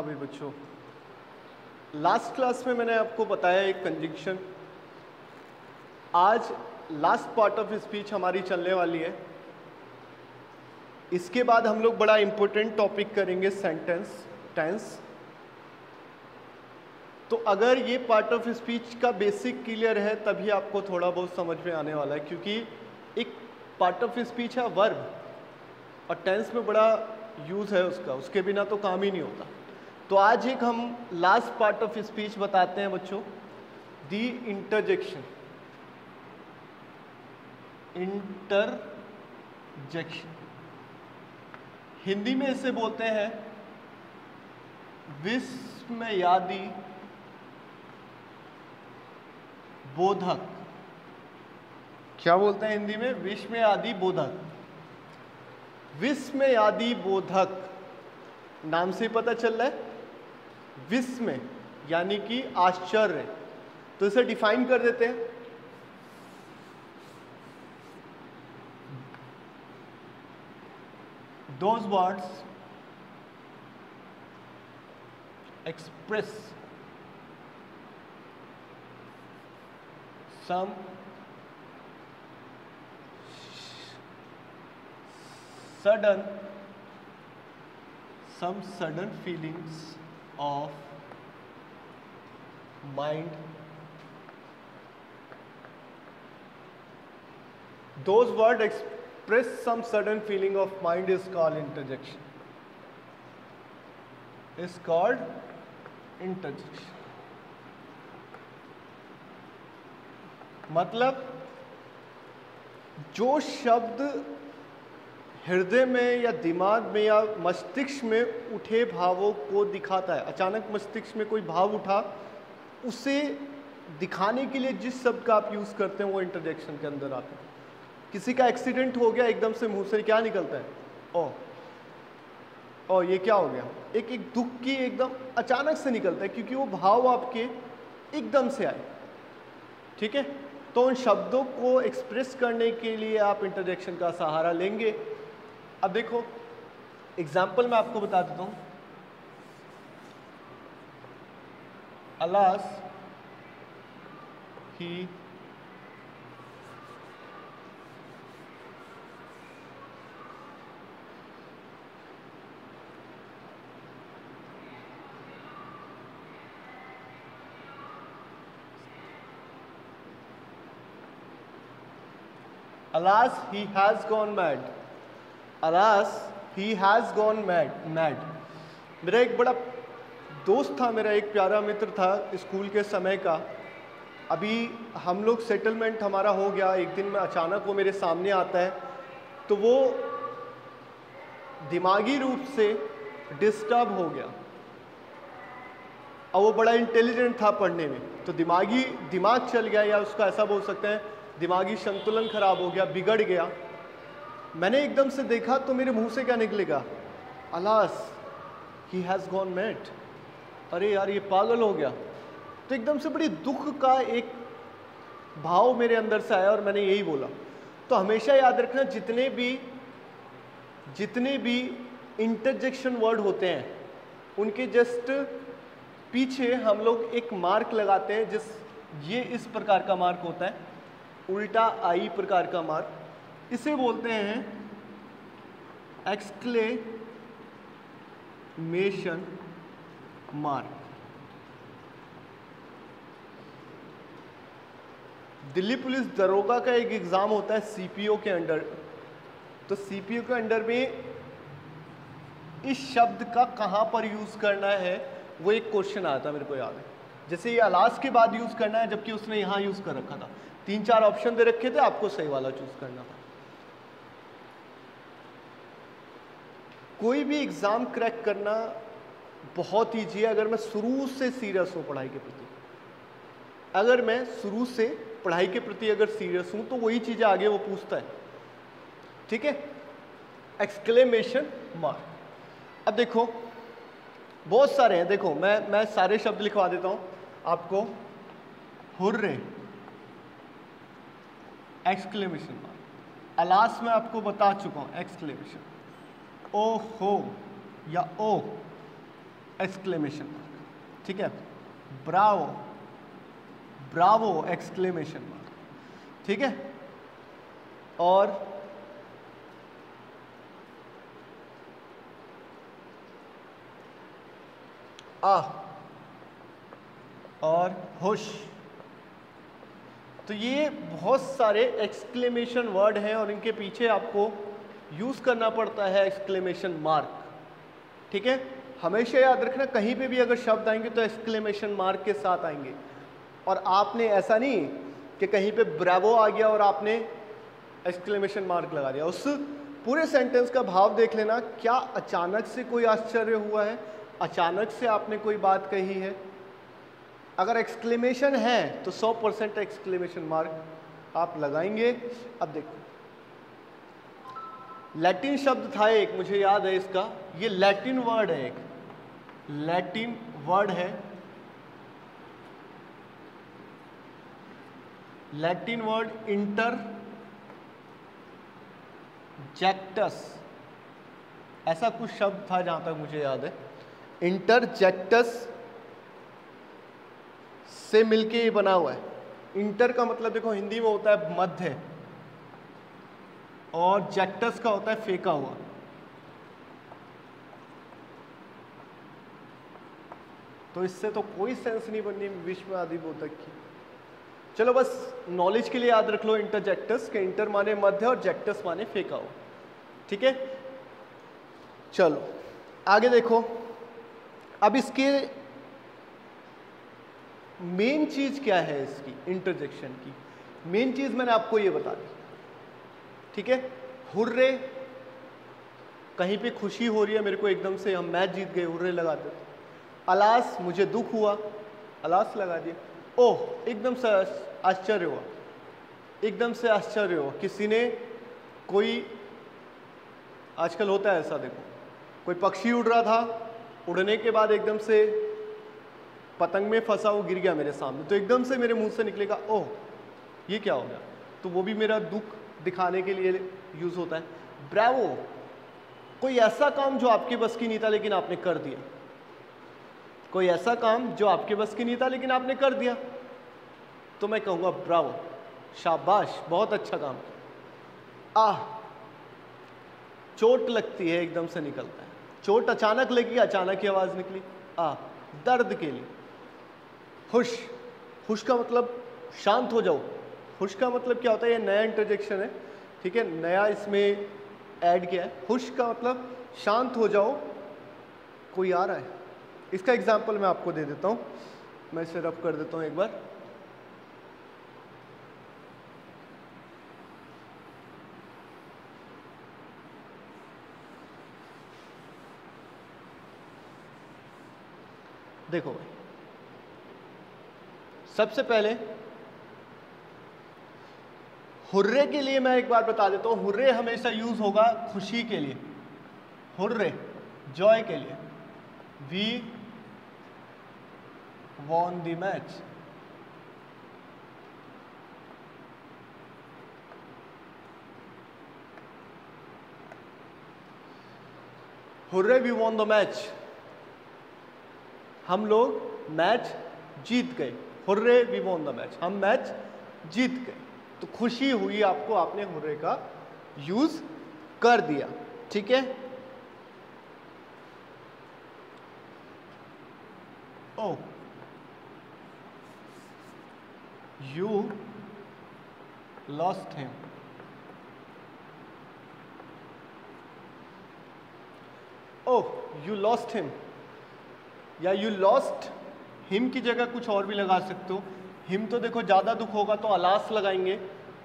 भाई बच्चों, last class में मैंने आपको बताया एक कंजंक्शन। आज लास्ट पार्ट ऑफ स्पीच हमारी चलने वाली है। इसके बाद हम लोग बड़ा इंपॉर्टेंट टॉपिक करेंगे, सेंटेंस टेंस। तो अगर ये पार्ट ऑफ स्पीच का बेसिक क्लियर है तभी आपको थोड़ा बहुत समझ में आने वाला है, क्योंकि एक पार्ट ऑफ स्पीच है वर्ब और टेंस में बड़ा यूज़ है उसका, उसके बिना तो काम ही नहीं होता। तो आज एक हम लास्ट पार्ट ऑफ स्पीच बताते हैं बच्चों, दी इंटरजेक्शन। इंटरजेक्शन हिंदी में इसे बोलते हैं विस्मयादि बोधक। क्या बोलते हैं हिंदी में? विस्मयादि बोधक। विस्मयादि बोधक नाम से पता चल रहा है, विस्मय यानी कि आश्चर्य। तो इसे डिफाइन कर देते हैं। Those words express some sudden feelings of mind. Those words express some sudden feeling of mind is called interjection. Is called interjection. मतलब जो शब्द हृदय में या दिमाग में या मस्तिष्क में उठे भावों को दिखाता है। अचानक मस्तिष्क में कोई भाव उठा, उसे दिखाने के लिए जिस शब्द का आप यूज़ करते हैं वो इंटरजेक्शन के अंदर आता है। किसी का एक्सीडेंट हो गया, एकदम से मुंह से क्या निकलता है? ओ ये क्या हो गया? एक दुख की एकदम अचानक से निकलता है, क्योंकि वो भाव आपके एकदम से आए। ठीक है, तो उन शब्दों को एक्सप्रेस करने के लिए आप इंटरजेक्शन का सहारा लेंगे। अब देखो एग्जाम्पल मैं आपको बता देता हूँ। Alas he Alas, he has gone mad. Alas, he has gone mad. मेरा एक बड़ा दोस्त था, मेरा एक प्यारा मित्र था स्कूल के समय का। अभी हम लोग सेटलमेंट हमारा हो गया, एक दिन में अचानक वो मेरे सामने आता है। तो वो दिमागी रूप से डिस्टर्ब हो गया और वो बड़ा इंटेलिजेंट था पढ़ने में, तो दिमाग चल गया, या उसका ऐसा बोल सकते हैं दिमागी संतुलन खराब हो गया, बिगड़ गया। मैंने एकदम से देखा तो मेरे मुंह से क्या निकलेगा? Alas he has gone mad. अरे यार ये पागल हो गया। तो एकदम से बड़ी दुख का एक भाव मेरे अंदर से आया और मैंने यही बोला। तो हमेशा याद रखना, जितने भी इंटरजेक्शन वर्ड होते हैं उनके जस्ट पीछे हम लोग एक मार्क लगाते हैं, ये इस प्रकार का मार्क होता है, उल्टा आई प्रकार का मार्क। इसे बोलते हैं एक्सक्लेमेशन मार्क। दिल्ली पुलिस दरोगा का एक एग्जाम होता है सीपीओ के अंडर। तो सीपीओ के अंडर में इस शब्द का कहां पर यूज करना है वो एक क्वेश्चन आया था, मेरे को याद है। जैसे ये अलास के बाद यूज करना है, जबकि उसने यहां यूज कर रखा था। 3-4 ऑप्शन दे रखे थे, आपको सही वाला चूज करना था। कोई भी एग्जाम क्रैक करना बहुत ईजी है अगर मैं शुरू से सीरियस हूं पढ़ाई के प्रति। अगर मैं शुरू से पढ़ाई के प्रति अगर सीरियस हूं तो वही चीजें आगे वो पूछता है। ठीक है, एक्सक्लेमेशन मार्क। अब देखो बहुत सारे हैं, देखो मैं सारे शब्द लिखवा देता हूं आपको। Hurray, exclamation mark. अलास में आपको बता चुका हूं, एक्सक्लेमेशन। ओ हो या ओ, एक्सक्लेमेशन मार्क, ठीक है, ब्रावो, ब्रावो एक्सक्लेमेशन मार्क, ठीक है। और और हुश। तो ये बहुत सारे एक्सक्लेमेशन वर्ड हैं और इनके पीछे आपको यूज करना पड़ता है एक्सक्लेमेशन मार्क, ठीक है। हमेशा याद रखना कहीं पे भी अगर शब्द आएंगे तो एक्सक्लेमेशन मार्क के साथ आएंगे। और आपने ऐसा नहीं कि कहीं पे ब्रावो आ गया और आपने एक्सक्लेमेशन मार्क लगा दिया, उस पूरे सेंटेंस का भाव देख लेना, क्या अचानक से कोई आश्चर्य हुआ है, अचानक से आपने कोई बात कही है। अगर एक्सक्लेमेशन है तो 100% एक्सक्लेमेशन मार्क आप लगाएंगे। अब देखो, लैटिन शब्द था एक, मुझे याद है इसका, ये लैटिन वर्ड है, एक लैटिन वर्ड है, लैटिन वर्ड इंटरजेक्टस, ऐसा कुछ शब्द था जहां तक मुझे याद है। इंटरजेक्टस से मिलके ये बना हुआ है। इंटर का मतलब देखो हिंदी में होता है मध्य, और जेक्टस का होता है फेंका हुआ। तो इससे तो कोई सेंस नहीं बननी विश्व आदि बोधक की। चलो बस नॉलेज के लिए याद रख लो इंटरजेक्टस के, इंटर माने मध्य और जेक्टस माने फेंका हुआ, ठीक है। चलो आगे देखो, अब इसके मेन चीज क्या है, इसकी इंटरजेक्शन की मेन चीज मैंने आपको ये बता दी, ठीक है। हुर्रे, कहीं पे खुशी हो रही है मेरे को, एकदम से हम मैच जीत गए, हुर्रे लगा देते। अलास, मुझे दुख हुआ, अलास लगा दिया। ओह, एकदम से आश्चर्य हुआ, एकदम से आश्चर्य हुआ, किसी ने, कोई, आजकल होता है ऐसा, देखो कोई पक्षी उड़ रहा था, उड़ने के बाद एकदम से पतंग में फंसा, वो गिर गया मेरे सामने, तो एकदम से मेरे मुंह से निकलेगा ओह ये क्या हो गया, तो वो भी मेरा दुख दिखाने के लिए यूज होता है। ब्रावो, कोई ऐसा काम जो आपके बस की नहीं था लेकिन आपने कर दिया, कोई ऐसा काम जो आपके बस की नहीं था लेकिन आपने कर दिया, तो मैं कहूँगा ब्रावो, शाबाश, बहुत अच्छा काम किया। आह, चोट लगती है, एकदम से निकलता है, चोट अचानक लगी, अचानक ही आवाज़ निकली। आह, दर्द के लिए। खुश, खुश का मतलब शांत हो जाओ, खुश का मतलब क्या होता है, ये नया इंटरजेक्शन है, ठीक है, नया इसमें ऐड किया है। खुश का मतलब शांत हो जाओ, कोई आ रहा है। इसका एग्जाम्पल मैं आपको दे देता हूँ, मैं इसे रब कर देता हूँ एक बार। देखो भाई, सबसे पहले हुर्रे के लिए मैं एक बार बता देता हूँ, हुर्रे हमेशा यूज होगा खुशी के लिए, हुर्रे जॉय के लिए। We won the match, hurray we won the match, हम लोग मैच जीत गए। Hurray we won the match, हम मैच जीत गए, तो खुशी हुई आपको, आपने हुर्रे का यूज कर दिया, ठीक है। Oh, you lost him, oh you lost him, या यू लॉस्ट हिम की जगह कुछ और भी लगा सकते हो। हिम तो देखो ज़्यादा दुख होगा तो अलास लगाएंगे,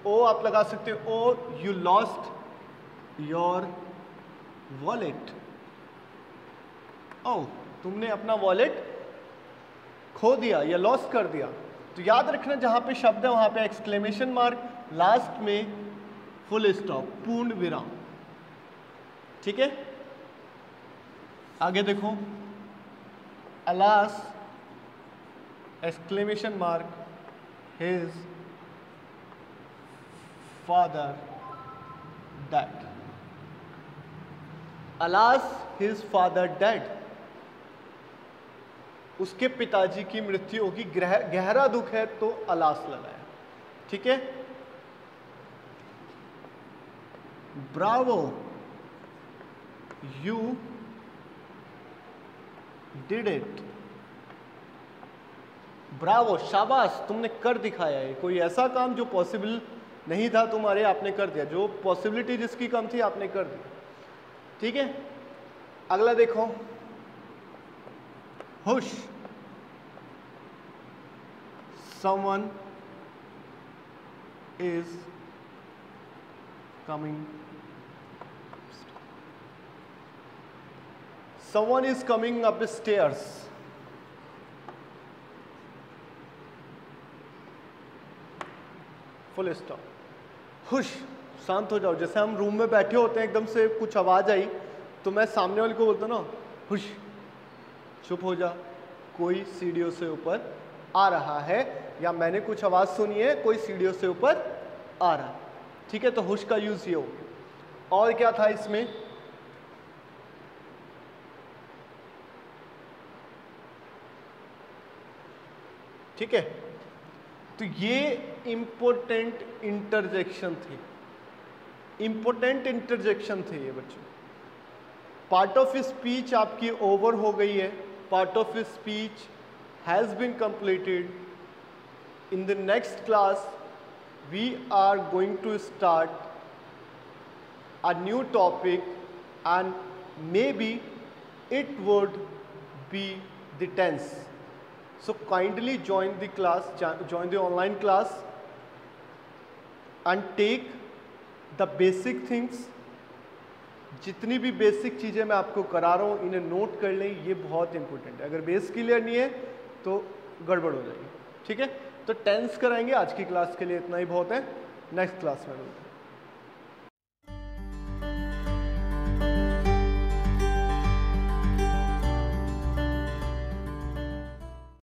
ओ आप लगा सकते हो, ओ यू लॉस्ट योर वॉलेट, ओ तुमने अपना वॉलेट खो दिया या लॉस्ट कर दिया। तो याद रखना जहाँ पे शब्द है वहाँ पे एक्सक्लेमेशन मार्क, लास्ट में फुल स्टॉप, पूर्ण विराम, ठीक है। आगे देखो, alas exclamation mark his father died, alas his father died, उसके पिताजी की मृत्यु होगी, गहरा दुख है तो अलास लगाया। ठीक है, Bravo, you did it. Bravo, शाबाश, तुमने कर दिखाया है। कोई ऐसा काम जो पॉसिबल नहीं था तुम्हारे, आपने कर दिया। जो पॉसिबिलिटी जिसकी कम थी, आपने कर दिया। ठीक है, अगला देखो, hush, someone is coming, someone is coming up stairs। Full stop. Hush, शांत हो जाओ। जैसे हम रूम में बैठे होते हैं, एकदम से कुछ आवाज आई तो मैं सामने वाले को बोलता ना, हुश, चुप हो जा, कोई सीढ़ियों से ऊपर आ रहा है, या मैंने कुछ आवाज सुनी है, कोई सीढ़ियों से ऊपर आ रहा है। ठीक है, तो हुश का यूज ये हो गया। और क्या था इसमें, ठीक है, तो ये इंपॉर्टेंट इंटरजेक्शन थे, इंपॉर्टेंट इंटरजेक्शन थे ये बच्चों। पार्ट ऑफ स्पीच आपकी ओवर हो गई है, part of speech has been completed. In the next class we are going to start a new topic and maybe it would be the tense. So kindly join the class, join the online class and take the basic things। जितनी भी basic चीज़ें मैं आपको करा रहा हूँ, इन्हें note कर लें, ये बहुत इंपॉर्टेंट है। अगर बेस क्लियर नहीं है तो गड़बड़ हो जाएगी। ठीक है, तो टेंस कराएंगे। आज की क्लास के लिए इतना ही बहुत है, नेक्स्ट क्लास में मिलते हैं।